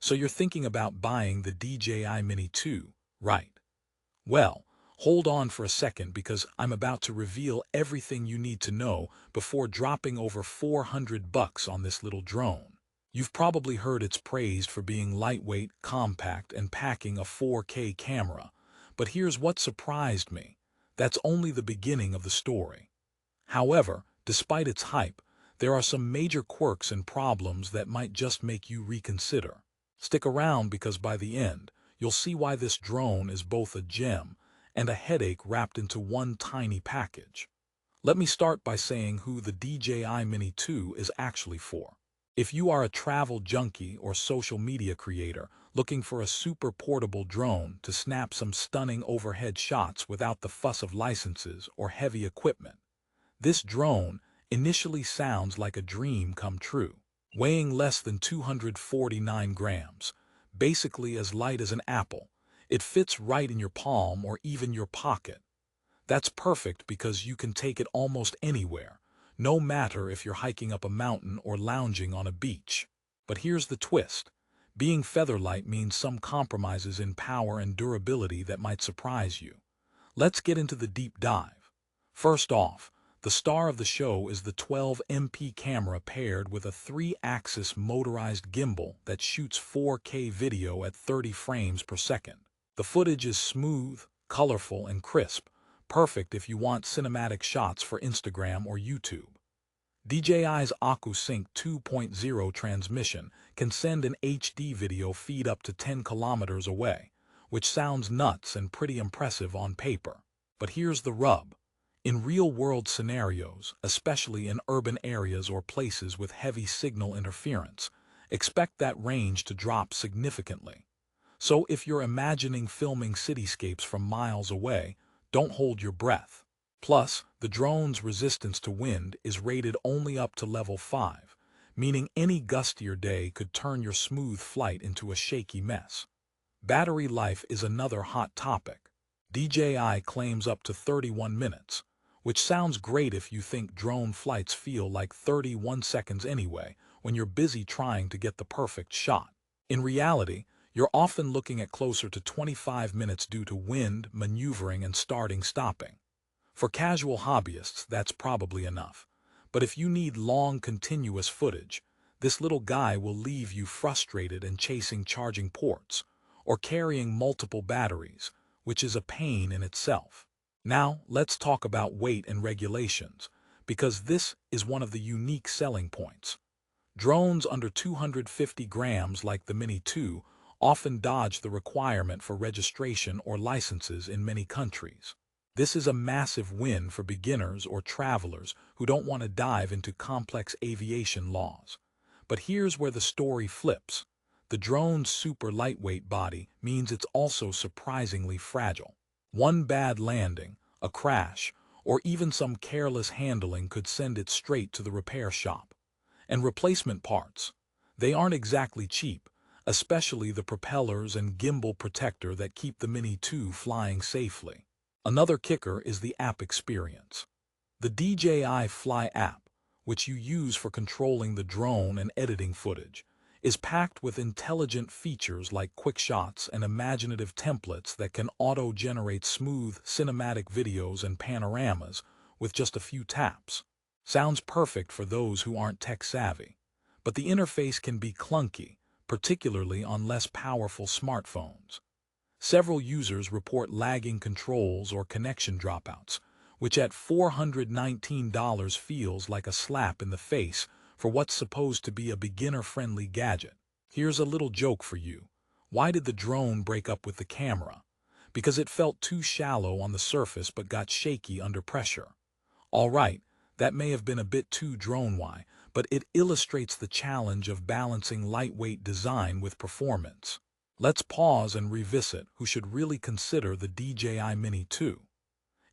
So you're thinking about buying the DJI Mini 2, right? Well, hold on for a second because I'm about to reveal everything you need to know before dropping over 400 bucks on this little drone. You've probably heard it's praised for being lightweight, compact, and packing a 4K camera. But here's what surprised me. That's only the beginning of the story. However, despite its hype, there are some major quirks and problems that might just make you reconsider. Stick around because by the end, you'll see why this drone is both a gem and a headache wrapped into one tiny package. Let me start by saying who the DJI Mini 2 is actually for. If you are a travel junkie or social media creator looking for a super portable drone to snap some stunning overhead shots without the fuss of licenses or heavy equipment, this drone initially sounds like a dream come true. Weighing less than 249 grams, basically as light as an apple, it fits right in your palm or even your pocket. That's perfect because you can take it almost anywhere, no matter if you're hiking up a mountain or lounging on a beach. But here's the twist. Being featherlight means some compromises in power and durability that might surprise you. Let's get into the deep dive. First off, the star of the show is the 12MP camera paired with a 3-axis motorized gimbal that shoots 4K video at 30 frames per second. The footage is smooth, colorful, and crisp, perfect if you want cinematic shots for Instagram or YouTube. DJI's AkuSync 2.0 transmission can send an HD video feed up to 10 kilometers away, which sounds nuts and pretty impressive on paper. But here's the rub. In real-world scenarios, especially in urban areas or places with heavy signal interference, expect that range to drop significantly. So if you're imagining filming cityscapes from miles away, don't hold your breath. Plus, the drone's resistance to wind is rated only up to level 5, meaning any gustier day could turn your smooth flight into a shaky mess. Battery life is another hot topic. DJI claims up to 31 minutes, which sounds great if you think drone flights feel like 31 seconds anyway when you're busy trying to get the perfect shot. In reality, you're often looking at closer to 25 minutes due to wind, maneuvering, and starting-stopping. For casual hobbyists, that's probably enough. But if you need long, continuous footage, this little guy will leave you frustrated and chasing charging ports, or carrying multiple batteries, which is a pain in itself. Now, let's talk about weight and regulations, because this is one of the unique selling points. Drones under 250 grams like the Mini 2 often dodge the requirement for registration or licenses in many countries. This is a massive win for beginners or travelers who don't want to dive into complex aviation laws. But here's where the story flips. The drone's super lightweight body means it's also surprisingly fragile. One bad landing, a crash, or even some careless handling could send it straight to the repair shop. And replacement parts, they aren't exactly cheap, especially the propellers and gimbal protector that keep the Mini 2 flying safely. Another kicker is the app experience. The DJI Fly app, which you use for controlling the drone and editing footage, is packed with intelligent features like quick shots and imaginative templates that can auto-generate smooth, cinematic videos and panoramas with just a few taps. Sounds perfect for those who aren't tech-savvy, but the interface can be clunky, particularly on less powerful smartphones. Several users report lagging controls or connection dropouts, which at $419 feels like a slap in the face for what's supposed to be a beginner-friendly gadget. Here's a little joke for you. Why did the drone break up with the camera? Because it felt too shallow on the surface but got shaky under pressure. All right, that may have been a bit too drone-y, but it illustrates the challenge of balancing lightweight design with performance. Let's pause and revisit who should really consider the DJI Mini 2.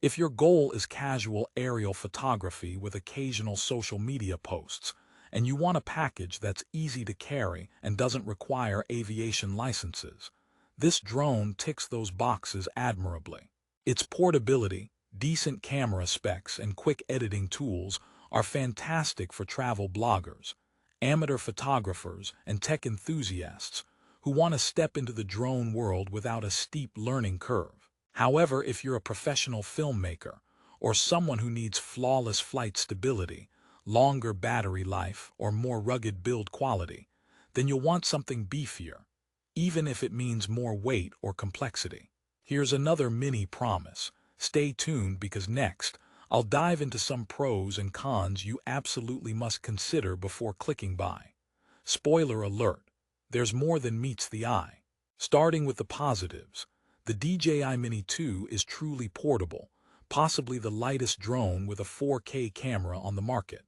If your goal is casual aerial photography with occasional social media posts, and you want a package that's easy to carry and doesn't require aviation licenses, this drone ticks those boxes admirably. Its portability, decent camera specs, and quick editing tools are fantastic for travel bloggers, amateur photographers, and tech enthusiasts who want to step into the drone world without a steep learning curve. However, if you're a professional filmmaker or someone who needs flawless flight stability, longer battery life, or more rugged build quality, then you'll want something beefier, even if it means more weight or complexity. Here's another mini promise. Stay tuned because next, I'll dive into some pros and cons you absolutely must consider before clicking buy. Spoiler alert, there's more than meets the eye. Starting with the positives, the DJI Mini 2 is truly portable, possibly the lightest drone with a 4K camera on the market.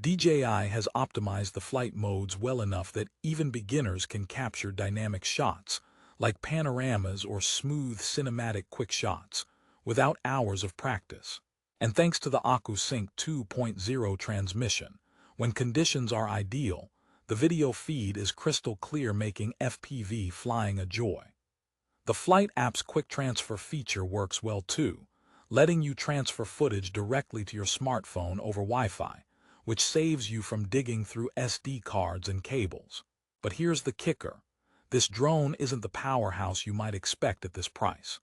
DJI has optimized the flight modes well enough that even beginners can capture dynamic shots, like panoramas or smooth cinematic quick shots, without hours of practice. And thanks to the AcuSync 2.0 transmission, when conditions are ideal, the video feed is crystal clear, making FPV flying a joy. The Flight app's quick transfer feature works well too, letting you transfer footage directly to your smartphone over Wi-Fi, which saves you from digging through SD cards and cables. But here's the kicker. This drone isn't the powerhouse you might expect at this price.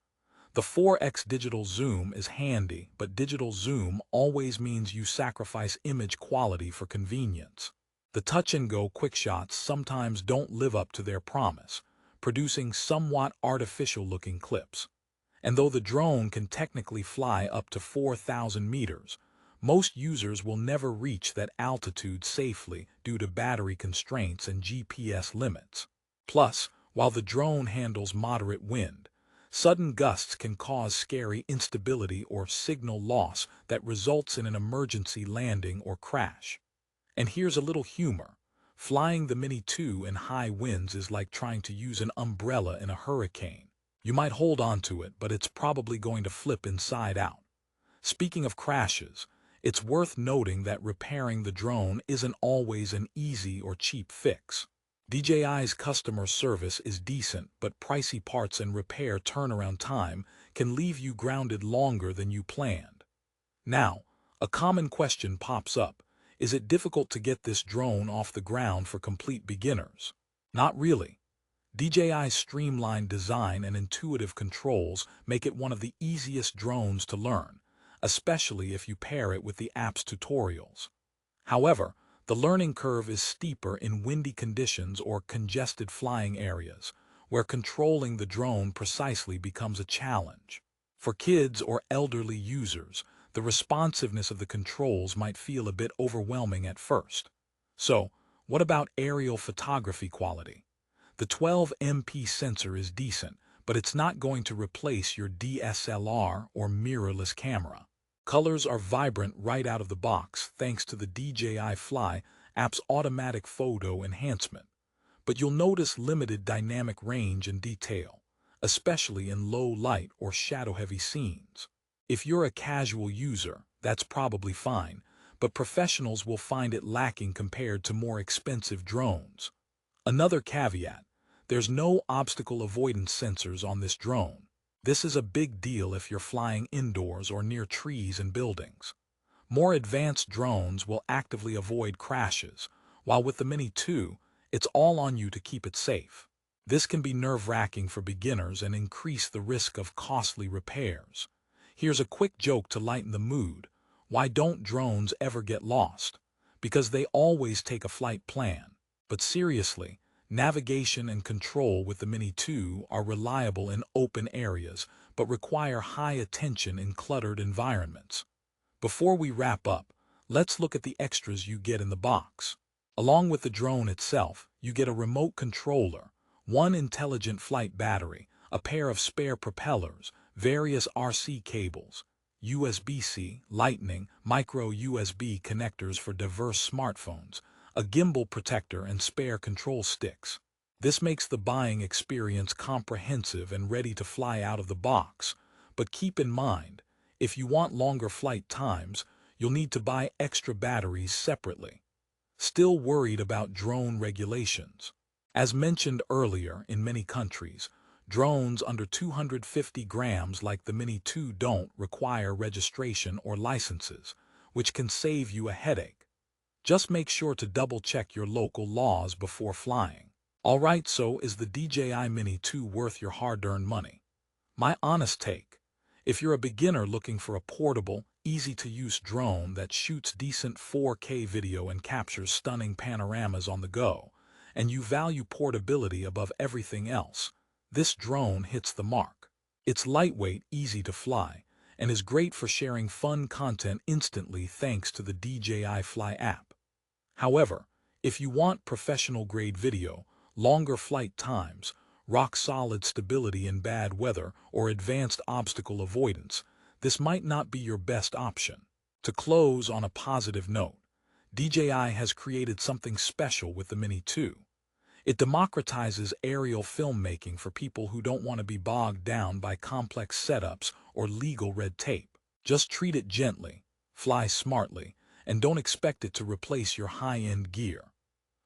The 4x digital zoom is handy, but digital zoom always means you sacrifice image quality for convenience. The touch-and-go quick shots sometimes don't live up to their promise, producing somewhat artificial-looking clips. And though the drone can technically fly up to 4,000 meters, most users will never reach that altitude safely due to battery constraints and GPS limits. Plus, while the drone handles moderate wind, sudden gusts can cause scary instability or signal loss that results in an emergency landing or crash. And here's a little humor. Flying the Mini 2 in high winds is like trying to use an umbrella in a hurricane. You might hold onto it, but it's probably going to flip inside out. Speaking of crashes, it's worth noting that repairing the drone isn't always an easy or cheap fix. DJI's customer service is decent, but pricey parts and repair turnaround time can leave you grounded longer than you planned. Now, a common question pops up. Is it difficult to get this drone off the ground for complete beginners? Not really. DJI's streamlined design and intuitive controls make it one of the easiest drones to learn, especially if you pair it with the app's tutorials. However, the learning curve is steeper in windy conditions or congested flying areas, where controlling the drone precisely becomes a challenge. For kids or elderly users, the responsiveness of the controls might feel a bit overwhelming at first. So, what about aerial photography quality? The 12MP sensor is decent, but it's not going to replace your DSLR or mirrorless camera. Colors are vibrant right out of the box thanks to the DJI Fly app's automatic photo enhancement. But you'll notice limited dynamic range and detail, especially in low light or shadow-heavy scenes. If you're a casual user, that's probably fine, but professionals will find it lacking compared to more expensive drones. Another caveat, there's no obstacle avoidance sensors on this drone. This is a big deal if you're flying indoors or near trees and buildings. More advanced drones will actively avoid crashes, while with the Mini 2, it's all on you to keep it safe. This can be nerve-wracking for beginners and increase the risk of costly repairs. Here's a quick joke to lighten the mood. Why don't drones ever get lost? Because they always take a flight plan. But seriously, navigation and control with the Mini 2 are reliable in open areas, but require high attention in cluttered environments. Before we wrap up, let's look at the extras you get in the box. Along with the drone itself, you get a remote controller, one intelligent flight battery, a pair of spare propellers, various RC cables, USB-C, Lightning, micro USB connectors for diverse smartphones, a gimbal protector and spare control sticks. This makes the buying experience comprehensive and ready to fly out of the box. But keep in mind, if you want longer flight times, you'll need to buy extra batteries separately. Still worried about drone regulations? As mentioned earlier, in many countries, drones under 250 grams like the Mini 2 don't require registration or licenses, which can save you a headache. Just make sure to double-check your local laws before flying. Alright, so is the DJI Mini 2 worth your hard-earned money? My honest take: if you're a beginner looking for a portable, easy-to-use drone that shoots decent 4K video and captures stunning panoramas on the go, and you value portability above everything else, this drone hits the mark. It's lightweight, easy to fly, and is great for sharing fun content instantly thanks to the DJI Fly app. However, if you want professional-grade video, longer flight times, rock-solid stability in bad weather, or advanced obstacle avoidance, this might not be your best option. To close on a positive note, DJI has created something special with the Mini 2. It democratizes aerial filmmaking for people who don't want to be bogged down by complex setups or legal red tape. Just treat it gently, fly smartly, and don't expect it to replace your high-end gear.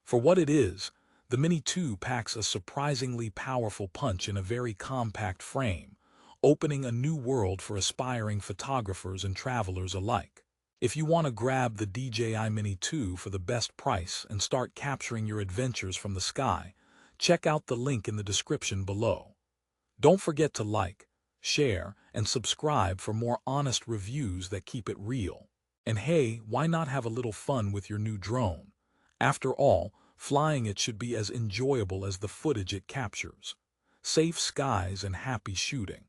For what it is, the Mini 2 packs a surprisingly powerful punch in a very compact frame, opening a new world for aspiring photographers and travelers alike. If you want to grab the DJI Mini 2 for the best price and start capturing your adventures from the sky, check out the link in the description below. Don't forget to like, share, and subscribe for more honest reviews that keep it real. And hey, why not have a little fun with your new drone? After all, flying it should be as enjoyable as the footage it captures. Safe skies and happy shooting.